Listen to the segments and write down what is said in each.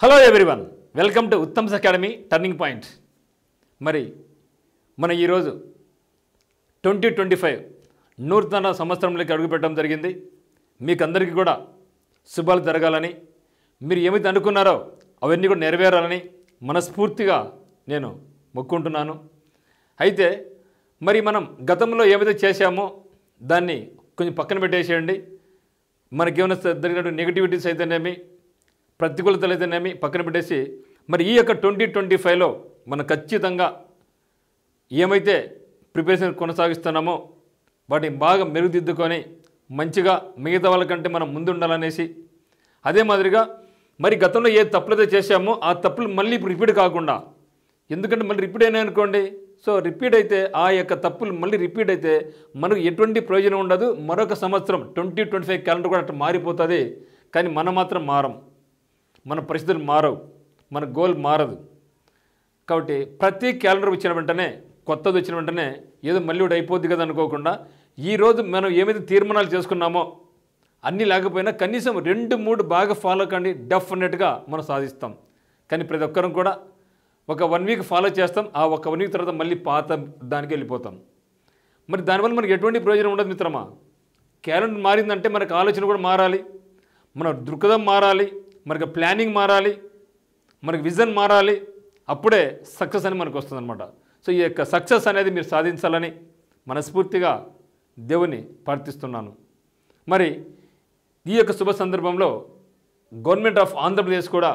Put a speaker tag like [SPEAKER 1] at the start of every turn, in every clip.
[SPEAKER 1] Hello everyone, welcome to Uttam's academy turning point. మరి మన ఈరోజు 2025 నూతన సంవత్సరంలోకి అడుగుపెట్టడం జరిగింది. మీకు అందరికీ కూడా శుభాలు జరగాలని, మీరు ఏమైతే అనుకున్నారో అవన్నీ కూడా నెరవేరాలని మనస్ఫూర్తిగా నేను మొక్కుంటున్నాను. అయితే మరి మనం గతంలో ఏమైతే చేశామో దాన్ని కొంచెం పక్కన పెట్టేసేయండి. మనకేమైనా జరిగినటువంటి నెగిటివిటీస్ అయితేనేమి, ప్రతికూలతలు అయితేనేమి పక్కన పెట్టేసి మరి ఈ యొక్క 2025లో మనం ఖచ్చితంగా ఏమైతే ప్రిపరేషన్ కొనసాగిస్తున్నామో వాటిని బాగా మెరుగుదిద్దుకొని మంచిగా మిగతా వాళ్ళకంటే మనం ముందు ఉండాలనేసి, అదే మాదిరిగా మరి గతంలో ఏ తప్పులైతే చేశామో ఆ తప్పులు మళ్ళీ రిపీట్ కాకుండా, ఎందుకంటే మళ్ళీ రిపీట్ అయినాయి అనుకోండి, సో రిపీట్ అయితే ఆ యొక్క తప్పులు మళ్ళీ రిపీట్ అయితే మనకు ఎటువంటి ప్రయోజనం ఉండదు. మరొక సంవత్సరం 2025 క్యాలెండర్ కూడా అట్లా మారిపోతుంది. కానీ మనం మాత్రం మారం, మన పరిస్థితులు మారవు, మన గోల్ మారదు. కాబట్టి ప్రతి క్యాలెండర్ వచ్చిన వెంటనే, కొత్తది వచ్చిన వెంటనే ఏదో మళ్ళీ ఒకటి అయిపోద్ది కదా అనుకోకుండా, ఈరోజు మనం ఏమైతే తీర్మానాలు చేసుకున్నామో అన్నీ లేకపోయినా కనీసం 2-3 బాగా ఫాలో కండి, డెఫినెట్గా మనం సాధిస్తాం. కానీ ప్రతి ఒక్కరం కూడా ఒక 1 వీక్ ఫాలో చేస్తాం, ఆ ఒక 1 వీక్ తర్వాత మళ్ళీ పాత దానికి వెళ్ళిపోతాం. మరి దానివల్ల మనకి ఎటువంటి ప్రయోజనం ఉండదు మిత్రమా. క్యాలెండర్ మారిందంటే మనకు ఆలోచన కూడా మారాలి, మన దృక్పథం మారాలి, మనకి ప్లానింగ్ మారాలి, మనకి విజన్ మారాలి. అప్పుడే సక్సెస్ అని మనకు వస్తుందన్నమాట. సో ఈ యొక్క సక్సెస్ అనేది మీరు సాధించాలని మనస్ఫూర్తిగా దేవుని ప్రార్థిస్తున్నాను. మరి ఈ యొక్క శుభ సందర్భంలో గవర్నమెంట్ ఆఫ్ ఆంధ్రప్రదేశ్ కూడా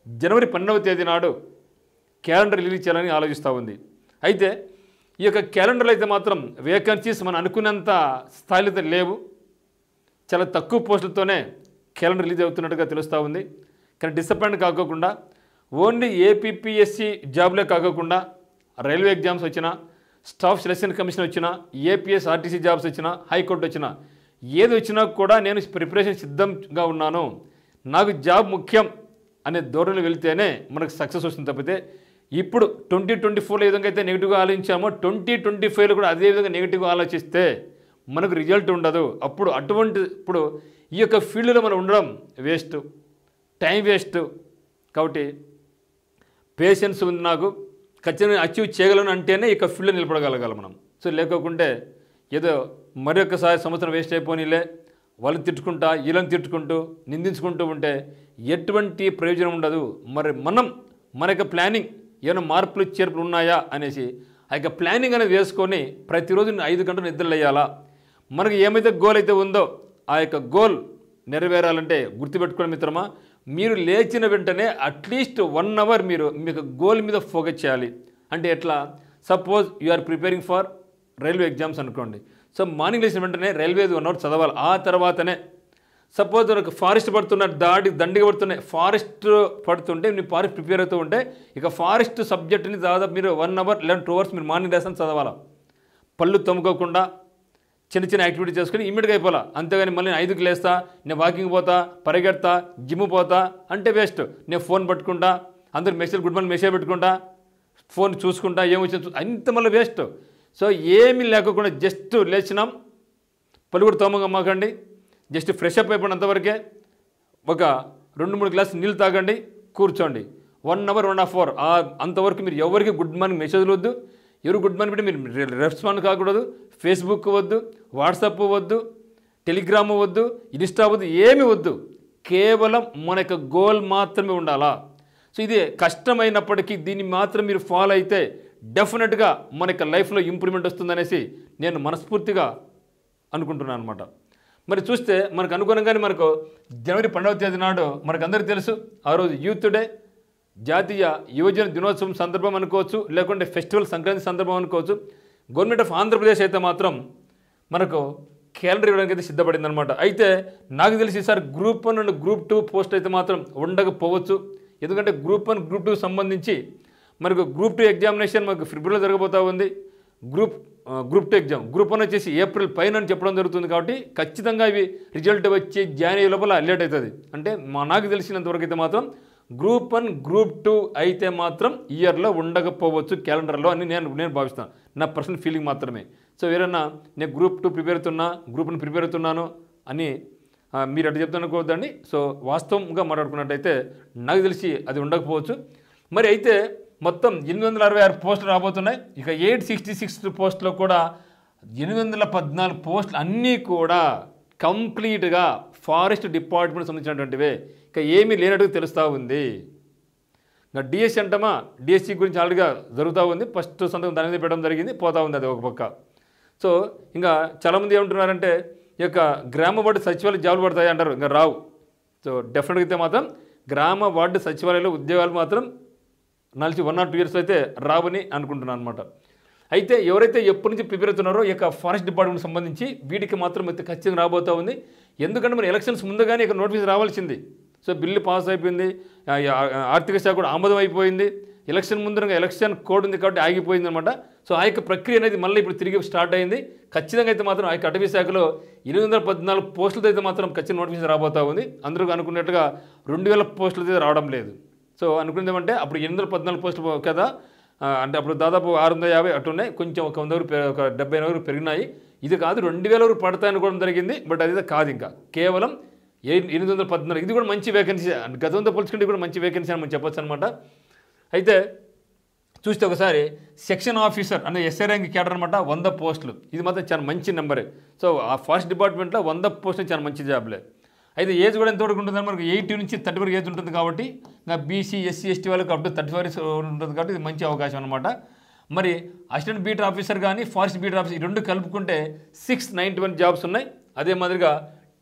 [SPEAKER 1] జనవరి 12వ తేదీ నాడు క్యాలెండర్ రిలీజ్ చేయాలని ఆలోచిస్తూ ఉంది. అయితే ఈ యొక్క క్యాలెండర్లో అయితే మాత్రం వేకెన్సీస్ మనం అనుకున్నంత స్థాయిలో అయితే లేవు. చాలా తక్కువ పోస్టులతోనే క్యాలెండర్ రిలీజ్ అవుతున్నట్టుగా తెలుస్తూ ఉంది. కానీ డిసప్పాయింట్ కాకోకుండా ఓన్లీ ఏపీపీఎస్సీ జాబ్లే కాకోకుండా రైల్వే ఎగ్జామ్స్ వచ్చినా, స్టాఫ్ సెలక్షన్ కమిషన్ వచ్చినా, ఏపీఎస్ ఆర్టీసీ జాబ్స్ వచ్చినా, హైకోర్టు వచ్చినా, ఏది వచ్చినా కూడా నేను ప్రిపరేషన్ సిద్ధంగా ఉన్నాను, నాకు జాబ్ ముఖ్యం అనే ధోరణిలో వెళ్తేనే మనకు సక్సెస్ వస్తుంది. తప్పితే ఇప్పుడు 2024లో ఏ విధంగా అయితే నెగిటివ్గా ఆలోచించామో 2025లో కూడా అదే విధంగా నెగిటివ్గా ఆలోచిస్తే మనకు రిజల్ట్ ఉండదు. ఇప్పుడు ఈ యొక్క ఫీల్డ్లో మనం ఉండడం వేస్ట్, టైం వేస్ట్. కాబట్టి పేషెన్స్ ఉంది నాకు, ఖచ్చితంగా అచీవ్ చేయగలను అంటేనే ఈ యొక్క ఫీల్డ్లో నిలబడగలగాలి మనం. సో లేకోకుంటే ఏదో మరొకసారి సంవత్సరం వేస్ట్ అయిపోయిలే, వాళ్ళు తిట్టుకుంటా వీళ్ళని తిట్టుకుంటూ నిందించుకుంటూ ఉంటే ఎటువంటి ప్రయోజనం ఉండదు. మరి మన యొక్క ప్లానింగ్ ఏమైనా మార్పులు చేర్పులు ఉన్నాయా అనేసి ఆ యొక్క ప్లానింగ్ అనేది వేసుకొని ప్రతిరోజు 5 గంటలు నిద్రలు వేయాలా. మనకు ఏమైతే గోల్ అయితే ఉందో ఆ యొక్క గోల్ నెరవేరాలంటే గుర్తుపెట్టుకోండి మిత్రమా, మీరు లేచిన వెంటనే అట్లీస్ట్ 1 అవర్ మీకు గోల్ మీద ఫోకస్ చేయాలి. అంటే ఎట్లా, suppose you are preparing for railway exams అనుకోండి. సో మార్నింగ్ లేచిన వెంటనే రైల్వేది 1 అవర్ చదవాలి. ఆ తర్వాతనే సపోజ్ ఒక ఫారెస్ట్ దండిగా పడుతున్నాయి, ఫారెస్ట్ పడుతుంటే మీరు ఫారెస్ట్ ప్రిపేర్ అవుతూ ఉంటే ఇక ఫారెస్ట్ సబ్జెక్ట్ని దాదాపు మీరు 1 అవర్ లేదా 2 అవర్స్ మీరు మార్నింగ్ లెసన్ చదవాలి. పళ్ళు తమ్ముకోకుండా చిన్న చిన్న యాక్టివిటీ చేసుకుని ఇమ్మీడియట్గా అయిపోలా. అంతేగాని మళ్ళీ నేను 5కి లేస్తా, నేను వాకింగ్ పోతా, పరిగెడతా, జిమ్ పోతా అంటే వేస్ట్. నేను ఫోన్ పట్టుకుంటా, అందరికి గుడ్ మార్నింగ్ మెసేజ్ పెట్టుకుంటా, ఫోన్ చూసుకుంటా, ఏమొచ్చింది అంత మళ్ళీ వేస్ట్. సో ఏమీ లేకుండా జస్ట్ లేచినాం, పళ్ళు కూడా తోమగమ్మకండి, జస్ట్ ఫ్రెష్ అప్ అయిపోయినంతవరకే ఒక 2-3 గ్లాసులు నీళ్ళు తాగండి, కూర్చోండి. 1 అవర్ 1.5 అవర్ అంతవరకు మీరు ఎవరికి గుడ్ మార్నింగ్ మెసేజ్లు వద్దు, ఎవరు గుడ్ మార్నింగ్ పెట్టి మీరు రెస్పాండ్ కాకూడదు. ఫేస్బుక్ వద్దు, వాట్సాప్ వద్దు, టెలిగ్రామ్ వద్దు, ఇన్స్టా వద్దు, ఏమి వద్దు. కేవలం మన యొక్క గోల్ మాత్రమే ఉండాలా. సో ఇది కష్టమైనప్పటికీ దీన్ని మాత్రం మీరు ఫాలో అయితే డెఫినెట్గా మన యొక్క లైఫ్లో ఇంప్రూవ్మెంట్ వస్తుందనేసి నేను మనస్ఫూర్తిగా అనుకుంటున్నాను అనమాట. మరి చూస్తే మనకు అనుగుణంగానే మనకు జనవరి 12వ తేదీ నాడు మనకందరికీ తెలుసు, ఆ రోజు యూత్ డే, జాతీయ యువజన దినోత్సవం సందర్భం అనుకోవచ్చు, లేకుంటే ఫెస్టివల్ సంక్రాంతి సందర్భం అనుకోవచ్చు. గవర్నమెంట్ ఆఫ్ ఆంధ్రప్రదేశ్ అయితే మాత్రం మనకు క్యాలెండర్ ఇవ్వడానికి అయితే సిద్ధపడింది అనమాట. అయితే నాకు తెలిసి ఈసారి గ్రూప్ 1 అండ్ గ్రూప్ 2 పోస్ట్ అయితే మాత్రం ఉండకపోవచ్చు. ఎందుకంటే గ్రూప్ 1 గ్రూప్ 2 సంబంధించి మనకు గ్రూప్ 2 ఎగ్జామినేషన్ మనకు ఫిబ్రవరిలో జరగబోతూ ఉంది. గ్రూప్ 2 ఎగ్జామ్, గ్రూప్ 1 వచ్చేసి ఏప్రిల్ పైన అని చెప్పడం జరుగుతుంది. కాబట్టి ఖచ్చితంగా ఇవి రిజల్ట్ వచ్చి జాయిన్ లోపల లేట్ అవుతుంది. అంటే నాకు తెలిసినంతవరకు అయితే మాత్రం గ్రూప్ 1 గ్రూప్ 2 అయితే మాత్రం ఇయర్లో ఉండకపోవచ్చు క్యాలెండర్లో అని నేను భావిస్తాను. నా పర్సనల్ ఫీలింగ్ మాత్రమే. సో ఎవరైనా నేను గ్రూప్ 2 ప్రిపేర్ అవుతున్నా, గ్రూప్ 1 ప్రిపేర్ అవుతున్నాను అని మీరు అటు చెప్తున్నకోవద్దండి. సో వాస్తవంగా మాట్లాడుకున్నట్టయితే నాకు తెలిసి అది ఉండకపోవచ్చు. మరి అయితే మొత్తం 866 పోస్టులు రాబోతున్నాయి. ఇక 866 పోస్టులో కూడా 814 పోస్టులు అన్నీ కూడా కంప్లీట్గా ఫారెస్ట్ డిపార్ట్మెంట్ సంబంధించినటువంటివే. ఇక ఏమీ లేనట్టుగా తెలుస్తూ ఉంది. ఇంకా డిఎస్సి అంటామా, డిఎస్సి గురించి ఆల్రెడీగా జరుగుతూ ఉంది. ఫస్ట్ సంతకం దాని మీద పెట్టడం జరిగింది, పోతూ ఉంది అది ఒక పక్క. సో ఇంకా చాలామంది ఏమంటున్నారంటే ఈ యొక్క గ్రామ వార్డు సచివాలయ జాబులు పడతాయి అంటారు, ఇంకా రావు. సో డెఫినెట్గా అయితే మాత్రం గ్రామ వార్డు సచివాలయంలో ఉద్యోగాలు మాత్రం నలిచి 1 or 2 years అయితే రావని అనుకుంటున్నాను అనమాట. అయితే ఎవరైతే ఎప్పటి నుంచి ప్రిపేర్ అవుతున్నారో ఈ యొక్క ఫారెస్ట్ డిపార్ట్మెంట్ సంబంధించి వీటికి మాత్రం అయితే ఖచ్చితంగా రాబోతూ ఉంది. ఎందుకంటే మన ఎలక్షన్స్ ముందుగానే ఇక నోటిఫికేషన్ రావాల్సింది. సో బిల్లు పాస్ అయిపోయింది, ఆర్థిక శాఖ కూడా ఆమోదం అయిపోయింది. ఎలక్షన్ ముందరగా ఎలక్షన్ కోడ్ ఉంది కాబట్టి ఆగిపోయింది అనమాట. సో ఆ యొక్క ప్రక్రియ అనేది మళ్ళీ ఇప్పుడు తిరిగి స్టార్ట్ అయింది. ఖచ్చితంగా అయితే మాత్రం ఆ యొక్క అటవీ శాఖలో 814 పోస్టులతో అయితే మాత్రం ఖచ్చితంగా నోటిఫికేషన్ రాబోతూ ఉంది. అందరూ అనుకున్నట్టుగా 2000 పోస్టులతో అయితే రావడం లేదు. సో అనుకునేది ఏమంటే అప్పుడు 814 పోస్టులు కదా, అంటే అప్పుడు దాదాపు 650 అట్టున్నాయి, కొంచెం ఒక 100 ఒక 70 పెరిగినాయి. ఇది కాదు 2000 పడతాయనుకోవడం జరిగింది. బట్ అది కాదు, ఇంకా కేవలం 814. ఇది కూడా మంచి వేకెన్సీ, గతంతో పోల్చుకుంటే కూడా మంచి వేకెన్సీ అని మనం చెప్పొచ్చు అనమాట. అయితే చూస్తే ఒకసారి సెక్షన్ ఆఫీసర్ అనే ఎస్ఐ ర్యాంక్ క్యాడర్ అనమాట, 100 పోస్టులు. ఇది మాత్రం చాలా మంచి నెంబరే. సో ఆ ఫారెస్ట్ డిపార్ట్మెంట్లో 100 పోస్టులు చాలా మంచి జాబ్లే. అయితే ఏజ్ కూడా ఎంతవరకు ఉంటుందని మనకు 80 నుంచి 30 వరకు ఏజ్ ఉంటుంది కాబట్టి, ఇంకా బీసీ ఎస్సీ ఎస్టీ వాళ్ళకి అప్ టు 35 ఉంటుంది కాబట్టి ఇది మంచి అవకాశం అనమాట. మరి అసిస్టెంట్ బీటర్ ఆఫీసర్ కానీ ఫారెస్ట్ బీటర్ ఆఫీసర్ ఈ రెండు కలుపుకుంటే 691 జాబ్స్ ఉన్నాయి. అదే మాదిరిగా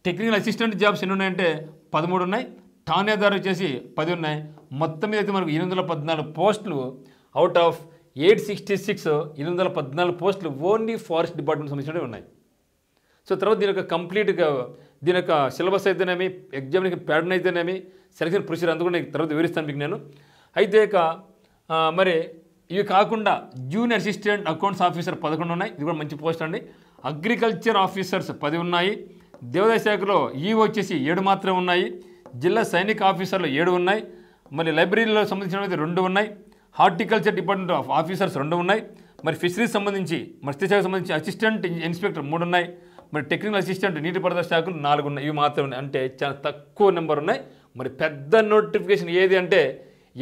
[SPEAKER 1] టెక్నికల్ అసిస్టెంట్ జాబ్స్ ఎన్ని ఉన్నాయంటే 13 ఉన్నాయి. ఠాణేదారు వచ్చేసి 10 ఉన్నాయి. మొత్తం మీద అయితే మనకు 814 పోస్టులు అవుట్ ఆఫ్ 866 814 పోస్టులు ఓన్లీ ఫారెస్ట్ డిపార్ట్మెంట్ సంబంధించినవి ఉన్నాయి. సో తర్వాత దీని యొక్క కంప్లీట్గా దీని యొక్క సిలబస్ అయితేనేమి, ఎగ్జామినేషన్ ప్యాటర్న్ అయితేనేమి, సెలక్షన్ ప్రొసీజర్ అంతా కూడా తర్వాత వివరిస్తాను మీకు నేను. అయితే ఇక మరి ఇవి కాకుండా జూనియర్ అసిస్టెంట్ అకౌంట్స్ ఆఫీసర్ 11 ఉన్నాయి. ఇది కూడా మంచి పోస్ట్ అండి. అగ్రికల్చర్ ఆఫీసర్స్ 10 ఉన్నాయి. దేవాదాయ శాఖలో ఈవో వచ్చేసి 7 మాత్రమే ఉన్నాయి. జిల్లా సైనిక ఆఫీసర్లు 7 ఉన్నాయి. మరి లైబ్రరీలో సంబంధించినవి 2 ఉన్నాయి. హార్టికల్చర్ డిపార్ట్మెంట్ ఆఫ్ ఆఫీసర్స్ 2 ఉన్నాయి. మరి ఫిషరీస్ సంబంధించి మత్స్యశాఖకు సంబంధించి అసిస్టెంట్ ఇన్స్పెక్టర్ 3 ఉన్నాయి. మరి టెక్నికల్ అసిస్టెంట్ నీటిపారుదల శాఖలు 4 ఉన్నాయి. ఇవి మాత్రమే ఉన్నాయి, అంటే చాలా తక్కువ నెంబర్ ఉన్నాయి. మరి పెద్ద నోటిఫికేషన్ ఏది అంటే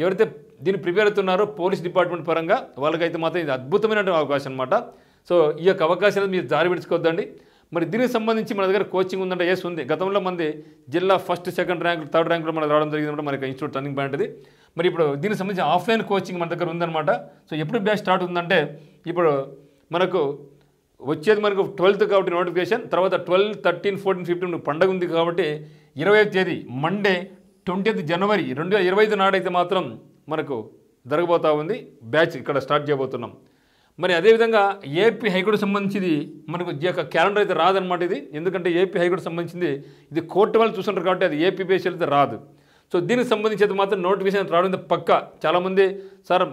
[SPEAKER 1] ఎవరైతే దీన్ని ప్రిపేర్ అవుతున్నారో పోలీస్ డిపార్ట్మెంట్ పరంగా వాళ్ళకైతే మాత్రం ఇది అద్భుతమైన అవకాశం అనమాట. సో ఈ యొక్క అవకాశాన్ని మీరు జారి విడుచుకోవద్దండి. మరి దీనికి సంబంధించి మన దగ్గర కోచింగ్ ఉందంటే ఎస్ ఉంది. గతంలో మంది జిల్లా ఫస్ట్ సెకండ్ ర్యాంక్ థర్డ్ ర్యాంక్లో మనకు రావడం జరిగింది మనకి ఇన్స్టిట్యూట్ టర్నింగ్ పాయింట్ అది. మరి ఇప్పుడు దీనికి సంబంధించి ఆఫ్లైన్ కోచింగ్ మన దగ్గర ఉందన్నమాట. సో ఎప్పుడు బ్యాచ్ స్టార్ట్ ఉందంటే ఇప్పుడు మనకు వచ్చేది మనకు 12th కాబట్టి నోటిఫికేషన్, తర్వాత 12, 13, 14, 15 పండుగ ఉంది కాబట్టి 20వ తేదీ మండే 20th జనవరి 2025 నాడైతే మాత్రం మనకు జరగబోతూ ఉంది బ్యాచ్ ఇక్కడ స్టార్ట్ చేయబోతున్నాం. మరి అదేవిధంగా ఏపీ హైకోర్టు సంబంధించింది మనకు ఈ యొక్క క్యాలెండర్ అయితే రాదనమాట ఇది. ఎందుకంటే ఏపీ హైకోర్టు సంబంధించింది ఇది కోర్టు వాళ్ళు చూస్తుంటారు కాబట్టి అది ఏపీ బేస్ అయితే రాదు. సో దీనికి సంబంధించి అయితే మాత్రం నోటిఫికేషన్ రావడం పక్క. చాలామంది సార్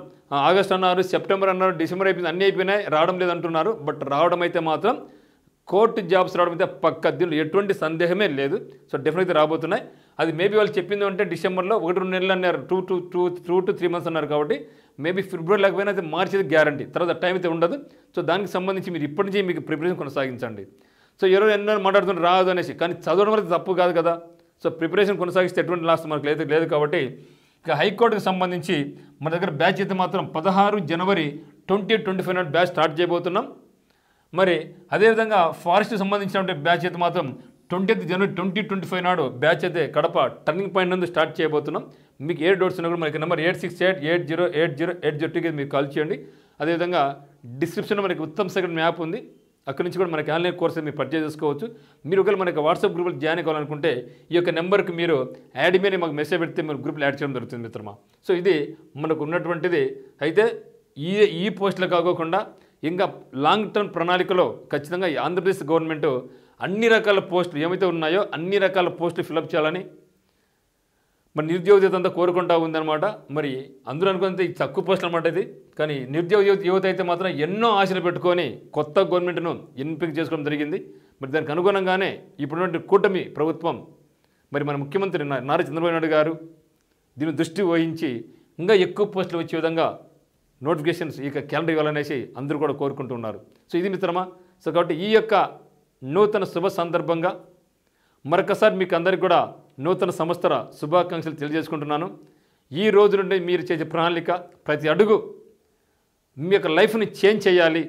[SPEAKER 1] ఆగస్ట్ అన్నారు, సెప్టెంబర్ అన్నారు, డిసెంబర్ అయిపోయింది, అన్నీ అయిపోయినాయి, రావడం లేదంటున్నారు. బట్ రావడం అయితే మాత్రం కోర్టు జాబ్స్ రావడం అయితే పక్క, దీనిలో ఎటువంటి సందేహమే లేదు. సో డెఫినెట్గా రాబోతున్నాయి. అది మేబీ వాళ్ళు చెప్పింది అంటే డిసెంబర్లో 1-2 నెలలు అన్నారు, 2 to 3 months అన్నారు కాబట్టి మేబీ ఫిబ్రవరి లేకపోయినా అయితే మార్చి అయితే గ్యారంటీ, తర్వాత టైం అయితే ఉండదు. సో దానికి సంబంధించి మీరు ఇప్పటి నుంచి మీకు ప్రిపరేషన్ కొనసాగించండి. సో ఎవరో ఎన్నో మాట్లాడుతున్నారు రాదు అనేసి, కానీ చదవడం వరకు తప్పు కాదు కదా. సో ప్రిపరేషన్ కొనసాగిస్తే ఎటువంటి లాస్ట్ మనకు లేదు కాబట్టి ఇక హైకోర్టుకు సంబంధించి మన దగ్గర బ్యాచ్ అయితే మాత్రం 16 జనవరి 2025 నాడు బ్యాచ్ స్టార్ట్ చేయబోతున్నాం. మరి అదేవిధంగా ఫారెస్ట్ సంబంధించిన బ్యాచ్ అయితే మాత్రం 20th జనవరి 2025 నాడు బ్యాచ్ అయితే కడప టర్నింగ్ పాయింట్ నందు స్టార్ట్ చేయబోతున్నాం. మీకు ఏ డౌట్స్ ఉన్నా కూడా మనకి నెంబర్ 868808080 మీకు కాల్ చేయండి. అదేవిధంగా డిస్క్రిప్షన్లో మనకి ఉత్తమ్ సెకండ్ యాప్ ఉంది, అక్కడి నుంచి కూడా మనకి ఆన్లైన్ కోర్స్ మీరు పర్చేజ్ చేసుకోవచ్చు. మీరు ఒకవేళ మనకి వాట్సాప్ గ్రూప్లో జాయిన్ కావాలనుకుంటే ఈ యొక్క నెంబర్కి మీరు యాడ్ మీద మాకు మెసేజ్ పెడితే మీరు గ్రూప్లో యాడ్ చేయడం జరుగుతుంది మిత్రమా. సో ఇది మనకు ఉన్నటువంటిది. అయితే ఈ పోస్టులు కాకోకుండా ఇంకా లాంగ్ టర్మ్ ప్రణాళికలో ఖచ్చితంగా ఆంధ్రప్రదేశ్ గవర్నమెంట్ అన్ని రకాల పోస్టులు ఏమైతే ఉన్నాయో అన్ని రకాల పోస్టులు ఫిలప్ చేయాలని మరి నిరుద్యోగ అంతా కోరుకుంటా ఉందన్నమాట. మరి అందరూ అనుకుంటే ఈ తక్కువ పోస్టులు అనమాట ఇది, కానీ నిరుద్యోగ యువత అయితే మాత్రం ఎన్నో ఆశలు పెట్టుకొని కొత్త గవర్నమెంట్ను ఎంపిక చేసుకోవడం జరిగింది. మరి దానికి అనుగుణంగానే ఇప్పుడున్నటువంటి కూటమి ప్రభుత్వం మరి మన ముఖ్యమంత్రి నారా చంద్రబాబు నాయుడు గారు దీన్ని దృష్టి వహించి ఇంకా ఎక్కువ పోస్టులు వచ్చే విధంగా నోటిఫికేషన్స్ ఇక క్యాలెండర్ ఇవ్వాలనేసి అందరూ కూడా కోరుకుంటున్నారు. సో ఇది మిత్రమా. సో కాబట్టి ఈ యొక్క నూతన శుభ సందర్భంగా మరొకసారి మీకు అందరికీ కూడా నూతన సంవత్సర శుభాకాంక్షలు తెలియజేసుకుంటున్నాను. ఈ రోజు నుండి మీరు చేసే ప్రణాళిక, ప్రతి అడుగు మీ యొక్క లైఫ్ని చేంజ్ చేయాలి,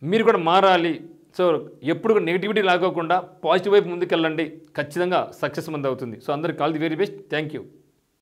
[SPEAKER 1] మీరు కూడా మారాలి. సో ఎప్పుడు నెగిటివిటీ లాగోకుండా పాజిటివ్ వైపు ముందుకెళ్ళండి. ఖచ్చితంగా సక్సెస్ మంది అవుతుంది. సో అందరికి all the very best. Thank you.